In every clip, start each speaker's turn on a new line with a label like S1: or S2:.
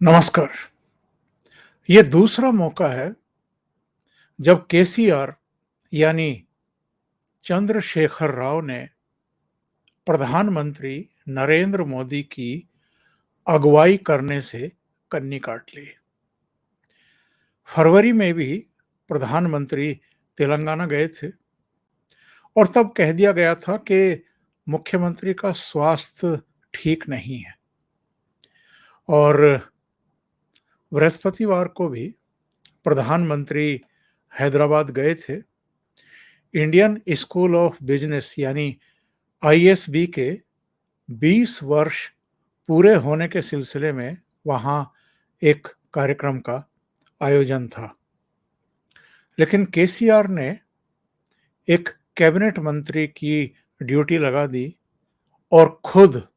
S1: नमस्कार। ये दूसरा मौका है जब केसीआर यानी चंद्रशेखर राव ने प्रधानमंत्री नरेंद्र मोदी की अगुवाई करने से कन्नी काट ली। फरवरी में भी प्रधानमंत्री तेलंगाना गए थे और तब कह दिया गया था कि मुख्यमंत्री का स्वास्थ्य ठीक नहीं है और बृहस्पतिवार को भी प्रधानमंत्री हैदराबाद गए थे। इंडियन स्कूल ऑफ बिजनेस यानी आईएसबी के 20 वर्ष पूरे होने के सिलसिले में वहाँ एक कार्यक्रम का आयोजन था। लेकिन केसीआर ने एक कैबिनेट मंत्री की ड्यूटी लगा दी और खुद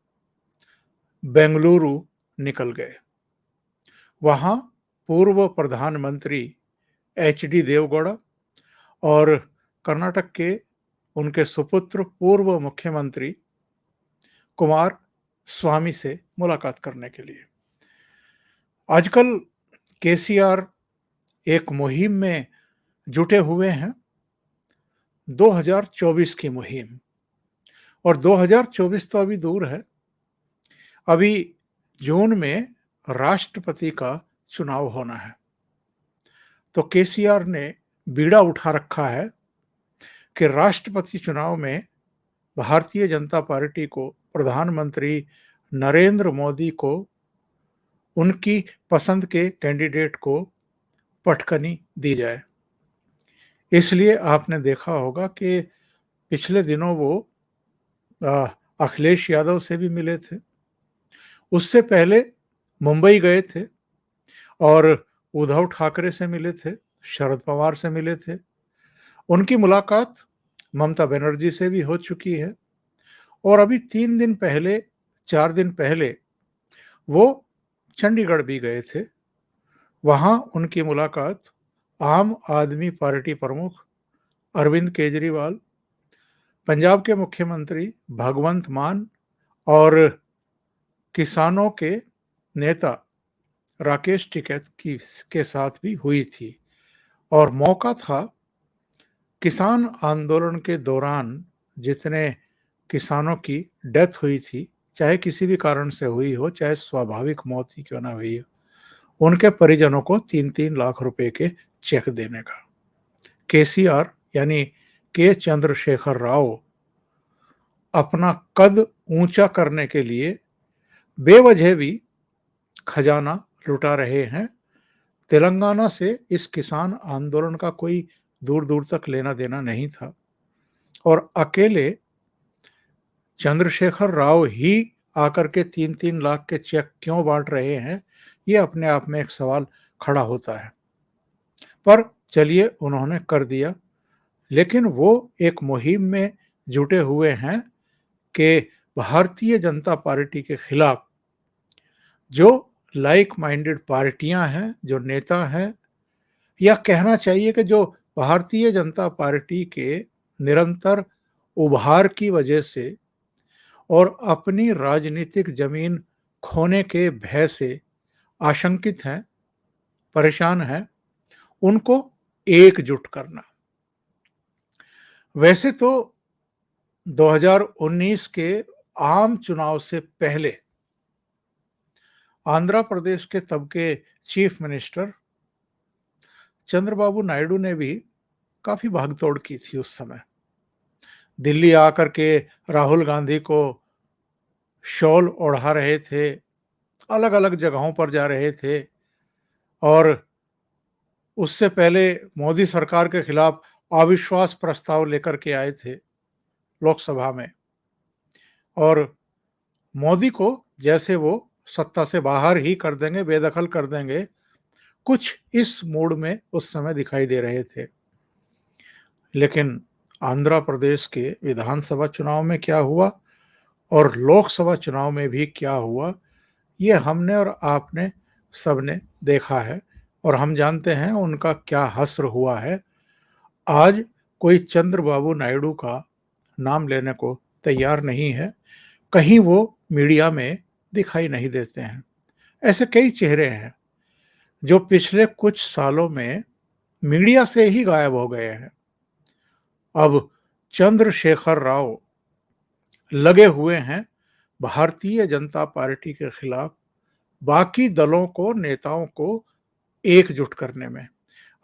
S1: बेंगलुरु निकल गए। वहाँ पूर्व प्रधानमंत्री एचडी देवगौड़ा और कर्नाटक के उनके सुपुत्र पूर्व मुख्यमंत्री कुमार स्वामी से मुलाकात करने के लिए। आजकल केसीआर एक मुहिम में जुटे हुए हैं, 2024 की मुहिम। और 2024 तो अभी दूर है। अभी जून में राष्ट्रपति का चुनाव होना है। तो केसीआर ने बीड़ा उठा रखा है कि राष्ट्रपति चुनाव में भारतीय जनता पार्टी को, प्रधानमंत्री नरेंद्र मोदी को, उनकी पसंद के कैंडिडेट को पटकनी दी जाए। इसलिए आपने देखा होगा कि पिछले दिनों वो अखिलेश यादव से भी मिले थे। उससे पहले मुंबई गए थे और उद्धव ठाकरे से मिले थे, शरद पवार से मिले थे। उनकी मुलाकात ममता बनर्जी से भी हो चुकी है और अभी 3 दिन पहले, 4 दिन पहले वो चंडीगढ़ भी गए थे। वहाँ उनकी मुलाकात आम आदमी पार्टी प्रमुख अरविंद केजरीवाल, पंजाब के मुख्यमंत्री भगवंत मान और किसानों के नेता राकेश टिकैत के साथ भी हुई थी। और मौका था किसान आंदोलन के दौरान जितने किसानों की डेथ हुई थी, चाहे किसी भी कारण से हुई हो, चाहे स्वाभाविक मौत ही क्यों ना हुई हो, उनके परिजनों को 3-3 लाख रुपए के चेक देने का। केसीआर यानी के चंद्रशेखर राव अपना कद ऊंचा करने के लिए बेवजह भी खजाना लुटा रहे हैं। तेलंगाना से इस किसान आंदोलन का कोई दूर दूर तक लेना देना नहीं था और अकेले चंद्रशेखर राव ही आकर के 3-3 लाख के चेक क्यों बांट रहे हैं, ये अपने आप में एक सवाल खड़ा होता है। पर चलिए, उन्होंने कर दिया। लेकिन वो एक मुहिम में जुटे हुए हैं कि भारतीय जनता पार्टी के खिलाफ जो लाइक माइंडेड पार्टियां हैं, जो नेता हैं, या कहना चाहिए कि जो भारतीय जनता पार्टी के निरंतर उभार की वजह से और अपनी राजनीतिक जमीन खोने के भय से आशंकित हैं, परेशान हैं, उनको एकजुट करना। वैसे तो 2019 के आम चुनाव से पहले आंध्र प्रदेश के तब के चीफ मिनिस्टर चंद्रबाबू नायडू ने भी काफी भागदौड़ की थी। उस समय दिल्ली आकर के राहुल गांधी को शॉल ओढ़ा रहे थे, अलग अलग जगहों पर जा रहे थे और उससे पहले मोदी सरकार के खिलाफ अविश्वास प्रस्ताव लेकर के आए थे लोकसभा में। और मोदी को जैसे वो सत्ता से बाहर ही कर देंगे, बेदखल कर देंगे, कुछ इस मूड में उस समय दिखाई दे रहे थे। लेकिन आंध्र प्रदेश के विधानसभा चुनाव में क्या हुआ और लोकसभा चुनाव में भी क्या हुआ, ये हमने और आपने सबने देखा है और हम जानते हैं उनका क्या हश्र हुआ है। आज कोई चंद्रबाबू नायडू का नाम लेने को तैयार नहीं है, कहीं वो मीडिया में दिखाई नहीं देते हैं। ऐसे कई चेहरे हैं जो पिछले कुछ सालों में मीडिया से ही गायब हो गए हैं। अब चंद्रशेखर राव लगे हुए हैं भारतीय जनता पार्टी के खिलाफ बाकी दलों को, नेताओं को एकजुट करने में।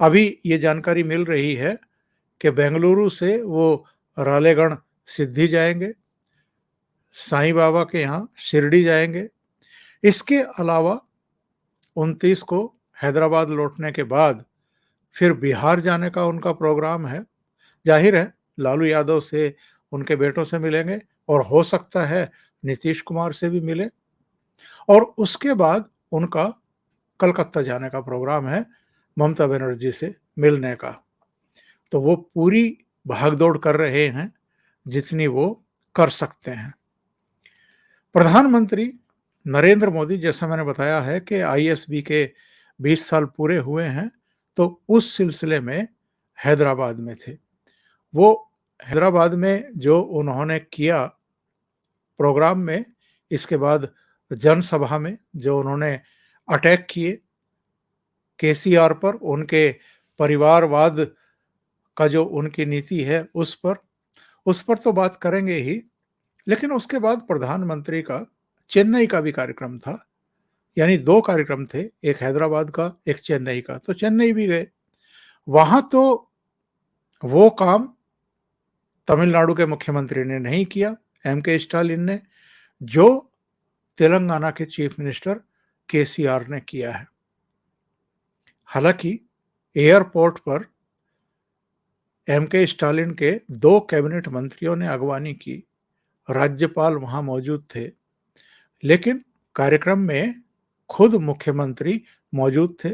S1: अभी ये जानकारी मिल रही है कि बेंगलुरु से वो रालेगण सिद्धि जाएंगे, साईं बाबा के यहाँ शिरडी जाएंगे। इसके अलावा 29 को हैदराबाद लौटने के बाद फिर बिहार जाने का उनका प्रोग्राम है। जाहिर है लालू यादव से, उनके बेटों से मिलेंगे और हो सकता है नीतीश कुमार से भी मिले। और उसके बाद उनका कलकत्ता जाने का प्रोग्राम है ममता बनर्जी से मिलने का। तो वो पूरी भागदौड़ कर रहे हैं जितनी वो कर सकते हैं। प्रधानमंत्री नरेंद्र मोदी, जैसा मैंने बताया है कि आईएसबी के 20 साल पूरे हुए हैं, तो उस सिलसिले में हैदराबाद में थे। वो हैदराबाद में जो उन्होंने किया प्रोग्राम में, इसके बाद जनसभा में जो उन्होंने अटैक किए केसीआर पर, उनके परिवारवाद का जो उनकी नीति है उस पर तो बात करेंगे ही। लेकिन उसके बाद प्रधानमंत्री का चेन्नई का भी कार्यक्रम था, यानी 2 कार्यक्रम थे, एक हैदराबाद का, एक चेन्नई का। तो चेन्नई भी गए। वहाँ तो वो काम तमिलनाडु के मुख्यमंत्री ने नहीं किया, एम.के. स्टालिन ने, जो तेलंगाना के चीफ मिनिस्टर केसीआर ने किया है। हालांकि एयरपोर्ट पर एम.के. स्टालिन के 2 कैबिनेट मंत्रियों ने अगवानी की, राज्यपाल वहां मौजूद थे, लेकिन कार्यक्रम में खुद मुख्यमंत्री मौजूद थे।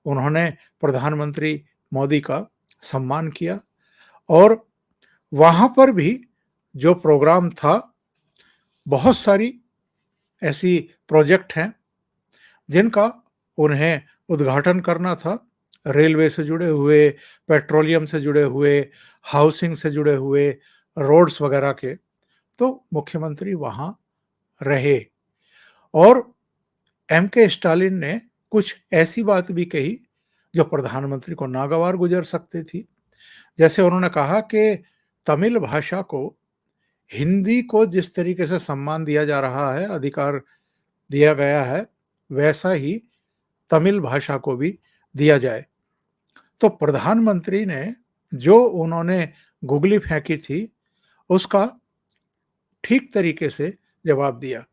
S1: उन्होंने प्रधानमंत्री मोदी का सम्मान किया और वहां पर भी जो प्रोग्राम था, बहुत सारी ऐसी प्रोजेक्ट हैं जिनका उन्हें उद्घाटन करना था। रेलवे से जुड़े हुए, पेट्रोलियम से जुड़े हुए, हाउसिंग से जुड़े हुए, रोड्स वगैरह के। तो मुख्यमंत्री वहां रहे और एम.के. स्टालिन ने कुछ ऐसी बात भी कही जो प्रधानमंत्री को नागवार गुजर सकती थी। जैसे उन्होंने कहा कि तमिल भाषा को, हिंदी को जिस तरीके से सम्मान दिया जा रहा है, अधिकार दिया गया है, वैसा ही तमिल भाषा को भी दिया जाए। तो प्रधानमंत्री ने जो उन्होंने गुगली फेंकी थी, उसका ठीक तरीके से जवाब दिया।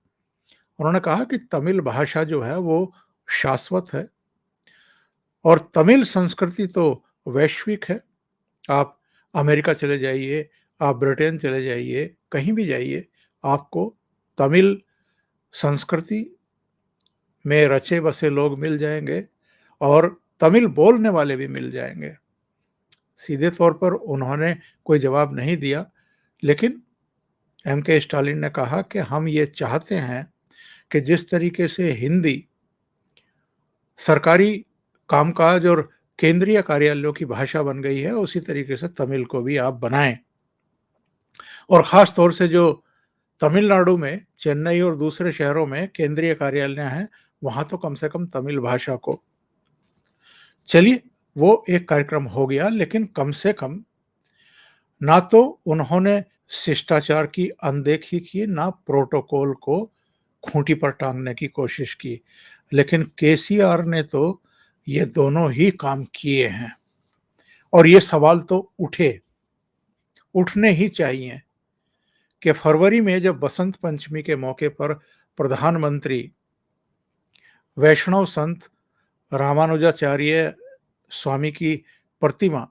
S1: उन्होंने कहा कि तमिल भाषा जो है वो शाश्वत है और तमिल संस्कृति तो वैश्विक है। आप अमेरिका चले जाइए, आप ब्रिटेन चले जाइए, कहीं भी जाइए, आपको तमिल संस्कृति में रचे बसे लोग मिल जाएंगे और तमिल बोलने वाले भी मिल जाएंगे। सीधे तौर पर उन्होंने कोई जवाब नहीं दिया, लेकिन एम.के. स्टालिन ने कहा कि हम ये चाहते हैं कि जिस तरीके से हिंदी सरकारी कामकाज और केंद्रीय कार्यालयों की भाषा बन गई है, उसी तरीके से तमिल को भी आप बनाएं। और खास तौर से जो तमिलनाडु में, चेन्नई और दूसरे शहरों में केंद्रीय कार्यालय हैं, वहां तो कम से कम तमिल भाषा को। चलिए, वो एक कार्यक्रम हो गया, लेकिन कम से कम ना तो उन्होंने शिष्टाचार की अनदेखी की, ना प्रोटोकॉल को खूंटी पर टांगने की कोशिश की। लेकिन केसीआर ने तो ये दोनों ही काम किए हैं और ये सवाल तो उठने ही चाहिए कि फरवरी में जब बसंत पंचमी के मौके पर प्रधानमंत्री वैष्णव संत रामानुजाचार्य स्वामी की प्रतिमा,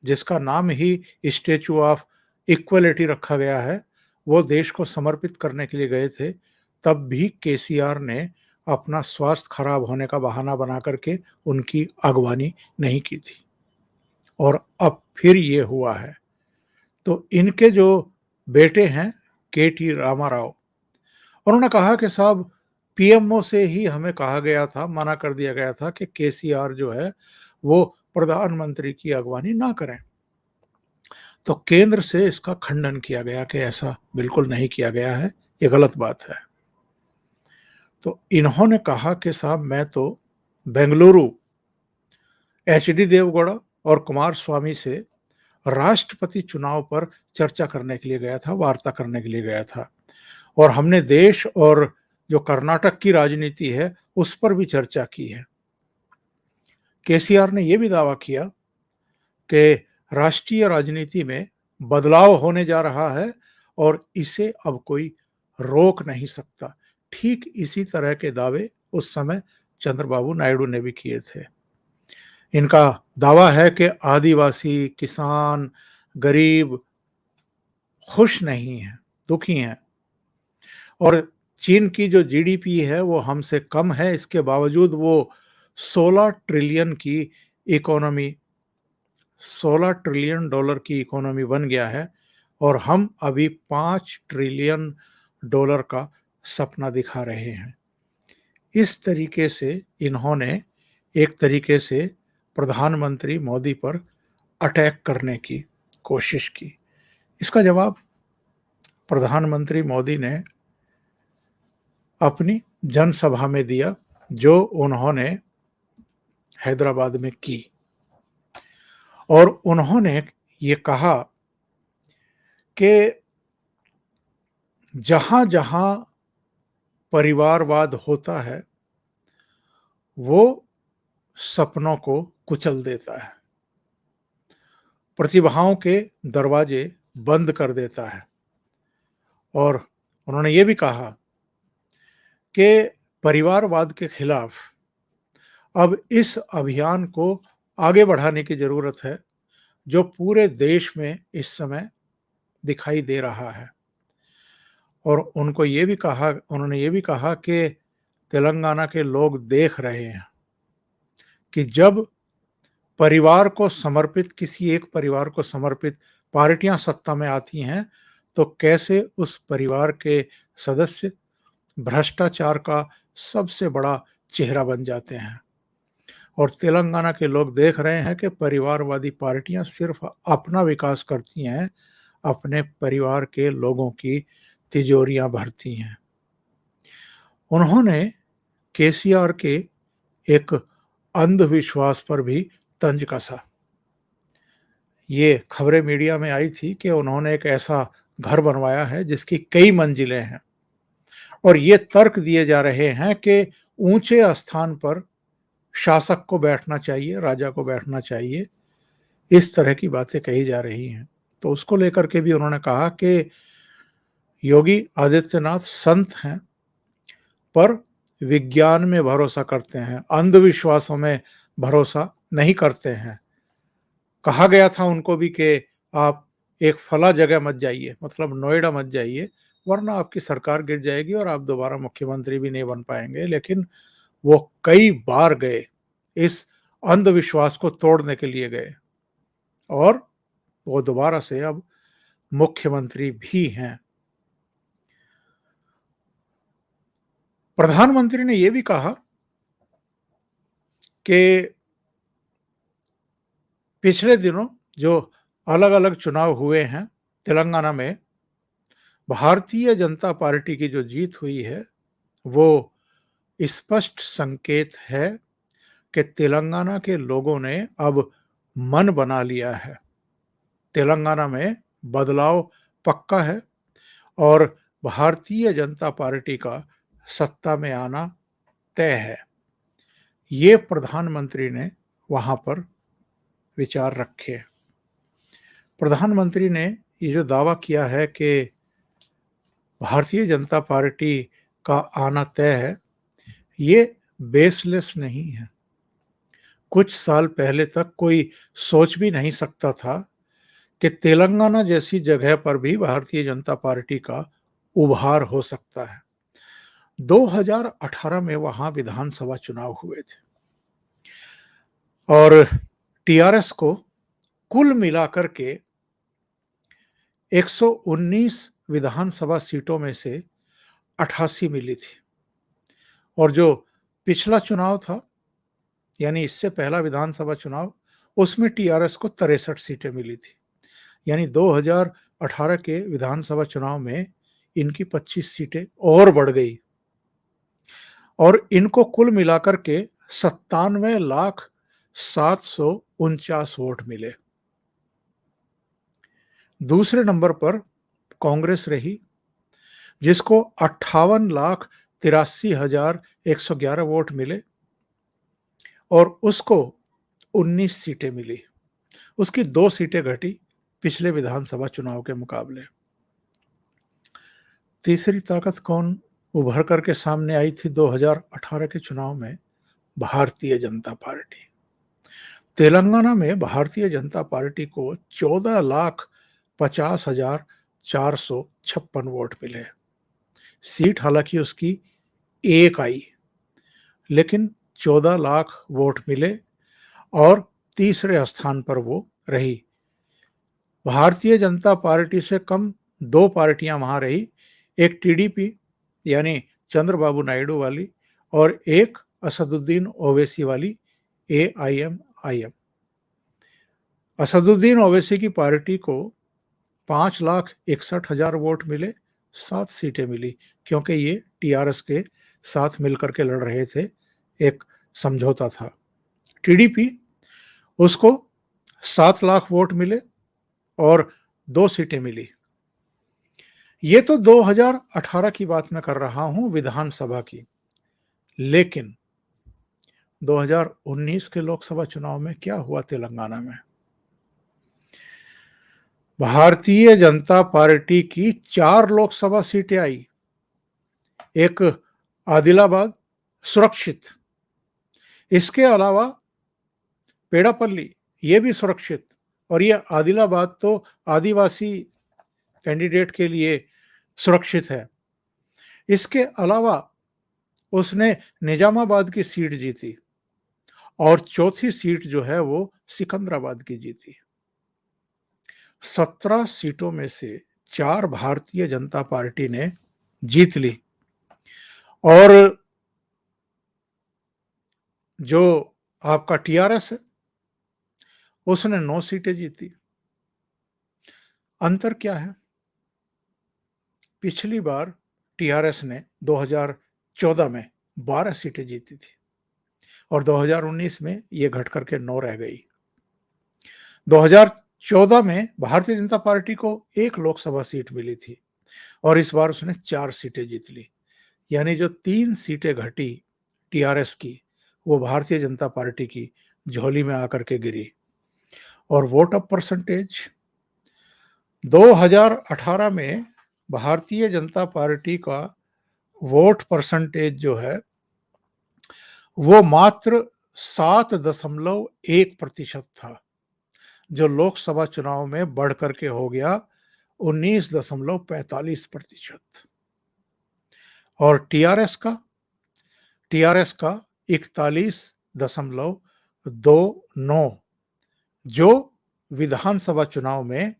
S1: जिसका नाम ही स्टैचू ऑफ इक्वलिटी रखा गया है, वो देश को समर्पित करने के लिए गए थे, तब भी केसीआर ने अपना स्वास्थ्य खराब होने का बहाना बना करके उनकी अगवानी नहीं की थी। और अब फिर ये हुआ है। तो इनके जो बेटे हैं के.टी. रामाराव, उन्होंने कहा कि साहब, पीएमओ से ही हमें कहा गया था, मना कर दिया गया था कि केसीआर जो है वो प्रधानमंत्री की अगवानी ना करें। तो केंद्र से इसका खंडन किया गया कि ऐसा बिल्कुल नहीं किया गया है, ये गलत बात है। तो इन्होंने कहा कि साहब मैं तो बेंगलुरु एचडी देवगौड़ा और कुमारस्वामी से राष्ट्रपति चुनाव पर चर्चा करने के लिए गया था, वार्ता करने के लिए गया था और हमने देश और जो कर्नाटक की राजनीति है उस पर भी चर्चा की है। केसीआर ने यह भी दावा किया कि राष्ट्रीय राजनीति में बदलाव होने जा रहा है और इसे अब कोई रोक नहीं सकता। ठीक इसी तरह के दावे उस समय चंद्रबाबू नायडू ने भी किए थे। इनका दावा है कि आदिवासी, किसान, गरीब खुश नहीं हैं, दुखी हैं और चीन की जो जीडीपी है वो हमसे कम है, इसके बावजूद वो 16 ट्रिलियन की इकोनॉमी, $16 ट्रिलियन की इकोनॉमी बन गया है और हम अभी $5 ट्रिलियन का सपना दिखा रहे हैं। इस तरीके से इन्होंने एक तरीके से प्रधानमंत्री मोदी पर अटैक करने की कोशिश की। इसका जवाब प्रधानमंत्री मोदी ने अपनी जनसभा में दिया, जो उन्होंने हैदराबाद में की और उन्होंने ये कहा कि जहां-जहां परिवारवाद होता है, वो सपनों को कुचल देता है, प्रतिभाओं के दरवाजे बंद कर देता है और उन्होंने ये भी कहा कि परिवारवाद के खिलाफ अब इस अभियान को आगे बढ़ाने की ज़रूरत है, जो पूरे देश में इस समय दिखाई दे रहा है और उन्होंने ये भी कहा कि तेलंगाना के लोग देख रहे हैं कि जब परिवार को समर्पित, किसी एक परिवार को समर्पित पार्टियां सत्ता में आती हैं, तो कैसे उस परिवार के सदस्य भ्रष्टाचार का सबसे बड़ा चेहरा बन जाते हैं और तेलंगाना के लोग देख रहे हैं कि परिवारवादी पार्टियां सिर्फ अपना विकास करती हैं, अपने परिवार के लोगों की तिजोरियां भरती हैं। उन्होंने केसीआर के एक अंधविश्वास पर भी तंज कसा। ये खबरें मीडिया में आई थी कि उन्होंने एक ऐसा घर बनवाया है जिसकी कई मंजिलें हैं और ये तर्क दिए जा रहे हैं कि ऊंचे स्थान पर शासक को बैठना चाहिए, राजा को बैठना चाहिए। इस तरह की बातें कही जा रही हैं। तो उसको लेकर के भी उन्होंने कहा कि योगी आदित्यनाथ संत हैं, पर विज्ञान में भरोसा करते हैं, अंधविश्वासों में भरोसा नहीं करते हैं। कहा गया था उनको भी कि आप एक फला जगह मत जाइए, मतलब नोएडा मत जाइए, वरना आपकी सरकार गिर जाएगी और आप दोबारा मुख्यमंत्री भी नहीं बन पाएंगे। लेकिन वो कई बार गए, इस अंधविश्वास को तोड़ने के लिए गए और वो दोबारा से अब मुख्यमंत्री भी हैं। प्रधानमंत्री ने यह भी कहा कि पिछले दिनों जो अलग-अलग चुनाव हुए हैं तेलंगाना में, भारतीय जनता पार्टी की जो जीत हुई है, वो स्पष्ट संकेत है कि तेलंगाना के लोगों ने अब मन बना लिया है। तेलंगाना में बदलाव पक्का है और भारतीय जनता पार्टी का सत्ता में आना तय है। ये प्रधानमंत्री ने वहां पर विचार रखे। प्रधानमंत्री ने ये जो दावा किया है कि भारतीय जनता पार्टी का आना तय है, ये बेसलेस नहीं है। कुछ साल पहले तक कोई सोच भी नहीं सकता था कि तेलंगाना जैसी जगह पर भी भारतीय जनता पार्टी का उभार हो सकता है। 2018 में वहां विधानसभा चुनाव हुए थे और टीआरएस को कुल मिलाकर के 119 विधानसभा सीटों में से 88 मिली थी और जो पिछला चुनाव था, यानी इससे पहला विधानसभा चुनाव, उसमें टीआरएस को 63 सीटें मिली थी। यानी 2018 के विधानसभा चुनाव में इनकी 25 सीटें और बढ़ गई। और इनको कुल मिलाकर के 97,749 वोट मिले। दूसरे नंबर पर कांग्रेस रही, जिसको 58,83,111 वोट मिले और उसको 19 सीटें मिली। उसकी 2 सीटें घटी पिछले विधानसभा चुनाव के मुकाबले। तीसरी ताकत कौन उभर करके सामने आई थी 2018 के चुनाव में? भारतीय जनता पार्टी। तेलंगाना में भारतीय जनता पार्टी को 14,50,456 वोट मिले। सीट हालांकि उसकी एक आई, लेकिन 14 लाख वोट मिले और तीसरे स्थान पर वो रही। भारतीय जनता पार्टी से कम 2 पार्टियां वहां रही, एक टीडीपी यानी चंद्रबाबू नायडू वाली और एक असदुद्दीन ओवैसी वाली एआईएमआईएम। असदुद्दीन ओवैसी की पार्टी को 5,61,000 वोट मिले, 7 सीटें मिली, क्योंकि ये टीआरएस के साथ मिलकर के लड़ रहे थे, एक समझौता था। टीडीपी, उसको 7 लाख वोट मिले और 2 सीटें मिली। ये तो 2018 की बात मैं कर रहा हूं, विधानसभा की। लेकिन 2019 के लोकसभा चुनाव में क्या हुआ तेलंगाना में? भारतीय जनता पार्टी की 4 लोकसभा सीटें आई। एक आदिलाबाद सुरक्षित, इसके अलावा पेड़ापल्ली ये भी सुरक्षित, और ये आदिलाबाद तो आदिवासी कैंडिडेट के लिए सुरक्षित है। इसके अलावा उसने निजामाबाद की सीट जीती और चौथी सीट जो है वो सिकंदराबाद की जीती। 17 सीटों में से 4 भारतीय जनता पार्टी ने जीत ली और जो आपका टीआरएस है उसने 9 सीटें जीती। अंतर क्या है? पिछली बार टीआरएस ने 2014 में 12 सीटें जीती थी और 2019 में ये घट करके 9 रह गई। 2014 में भारतीय जनता पार्टी को 1 लोकसभा सीट मिली थी और इस बार उसने 4 सीटें जीत ली, यानी जो 3 सीटें घटी टीआरएस की, वो भारतीय जनता पार्टी की झोली में आकर के गिरी। और वोट ऑफ परसेंटेज 2018 में भारतीय जनता पार्टी का वोट परसेंटेज जो है वो मात्र 7.1% था, जो लोकसभा चुनाव में बढ़ करके हो गया 19.45%। और टीआरएस का 41.29, जो विधानसभा चुनाव में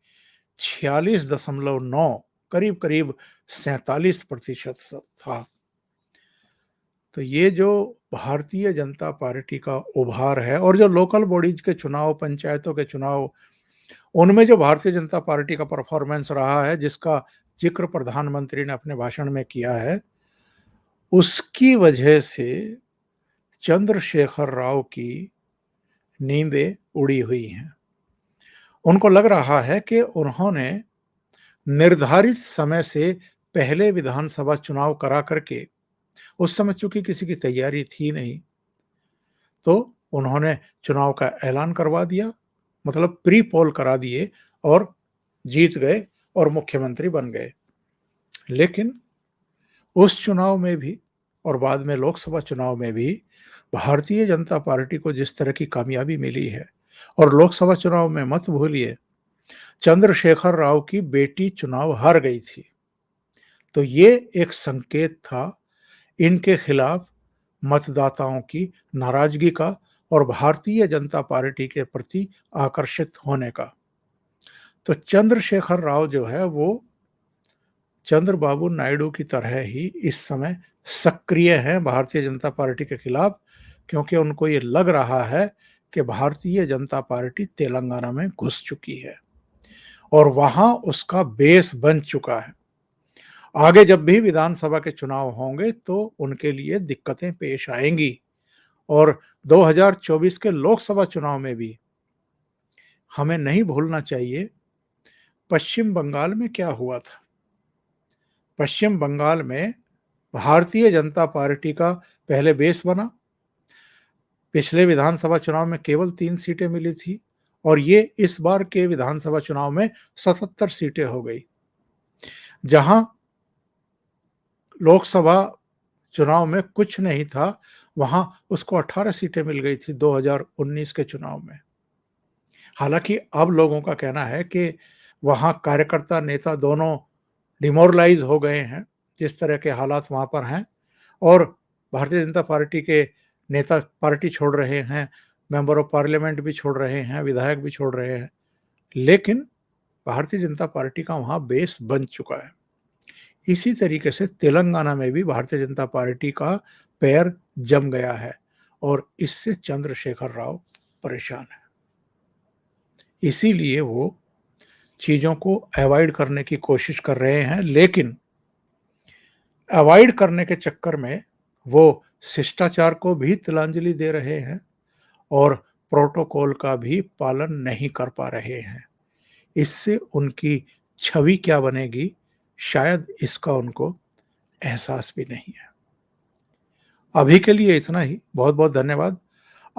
S1: 46.9, करीब करीब 47% था। तो ये जो भारतीय जनता पार्टी का उभार है, और जो लोकल बॉडीज के चुनाव, पंचायतों के चुनाव, उनमें जो भारतीय जनता पार्टी का परफॉर्मेंस रहा है, जिसका जिक्र प्रधानमंत्री ने अपने भाषण में किया है, उसकी वजह से चंद्रशेखर राव की नींदें उड़ी हुई हैं। उनको लग रहा है कि उन्होंने निर्धारित समय से पहले विधानसभा चुनाव करा करके, उस समय चूंकि किसी की तैयारी थी नहीं, तो उन्होंने चुनाव का ऐलान करवा दिया, मतलब प्री पोल करा दिए और जीत गए और मुख्यमंत्री बन गए। लेकिन उस चुनाव में भी और बाद में लोकसभा चुनाव में भी भारतीय जनता पार्टी को जिस तरह की कामयाबी मिली है, और लोकसभा चुनाव में मत भूलिए चंद्रशेखर राव की बेटी चुनाव हार गई थी, तो ये एक संकेत था इनके खिलाफ मतदाताओं की नाराजगी का और भारतीय जनता पार्टी के प्रति आकर्षित होने का। तो चंद्रशेखर राव जो है वो चंद्रबाबू नायडू की तरह ही इस समय सक्रिय हैं भारतीय जनता पार्टी के खिलाफ, क्योंकि उनको ये लग रहा है कि भारतीय जनता पार्टी तेलंगाना में घुस चुकी है और वहां उसका बेस बन चुका है। आगे जब भी विधानसभा के चुनाव होंगे तो उनके लिए दिक्कतें पेश आएँगी और 2024 के लोकसभा चुनाव में भी हमें नहीं भूलना चाहिए पश्चिम बंगाल में क्या हुआ था। पश्चिम बंगाल में भारतीय जनता पार्टी का पहले बेस बना, पिछले विधानसभा चुनाव में केवल 3 सीटें मिली थी और ये इस बार के विधानसभा चुनाव में 77 सीटें हो गई। जहां लोकसभा चुनाव में कुछ नहीं था, वहां उसको 18 सीटें मिल गई थी 2019 के चुनाव में। हालाँकि अब लोगों का कहना है कि वहाँ कार्यकर्ता, नेता दोनों डिमोरलाइज़ हो गए हैं, जिस तरह के हालात वहाँ पर हैं और भारतीय जनता पार्टी के नेता पार्टी छोड़ रहे हैं, मेंबर ऑफ पार्लियामेंट भी छोड़ रहे हैं, विधायक भी छोड़ रहे हैं। लेकिन भारतीय जनता पार्टी का वहाँ बेस बन चुका है। इसी तरीके से तेलंगाना में भी भारतीय जनता पार्टी का पैर जम गया है और इससे चंद्रशेखर राव परेशान है। इसीलिए वो चीज़ों को अवॉइड करने की कोशिश कर रहे हैं, लेकिन अवॉइड करने के चक्कर में वो शिष्टाचार को भी तिलांजलि दे रहे हैं और प्रोटोकॉल का भी पालन नहीं कर पा रहे हैं। इससे उनकी छवि क्या बनेगी, शायद इसका उनको एहसास भी नहीं है। अभी के लिए इतना ही। बहुत-बहुत धन्यवाद।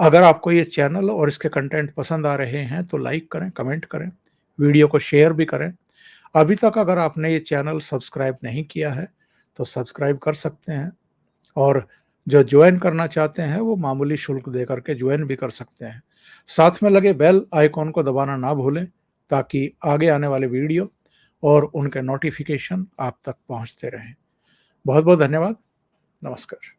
S1: अगर आपको ये चैनल और इसके कंटेंट पसंद आ रहे हैं तो लाइक करें, कमेंट करें, वीडियो को शेयर भी करें। अभी तक अगर आपने ये चैनल सब्सक्राइब नहीं किया है तो सब्सक्राइब कर सकते हैं और जो ज्वाइन करना चाहते हैं वो मामूली शुल्क दे करके ज्वाइन भी कर सकते हैं। साथ में लगे बेल आइकॉन को दबाना ना भूलें ताकि आगे आने वाले वीडियो और उनके नोटिफिकेशन आप तक पहुंचते रहें। बहुत-बहुत धन्यवाद। नमस्कार।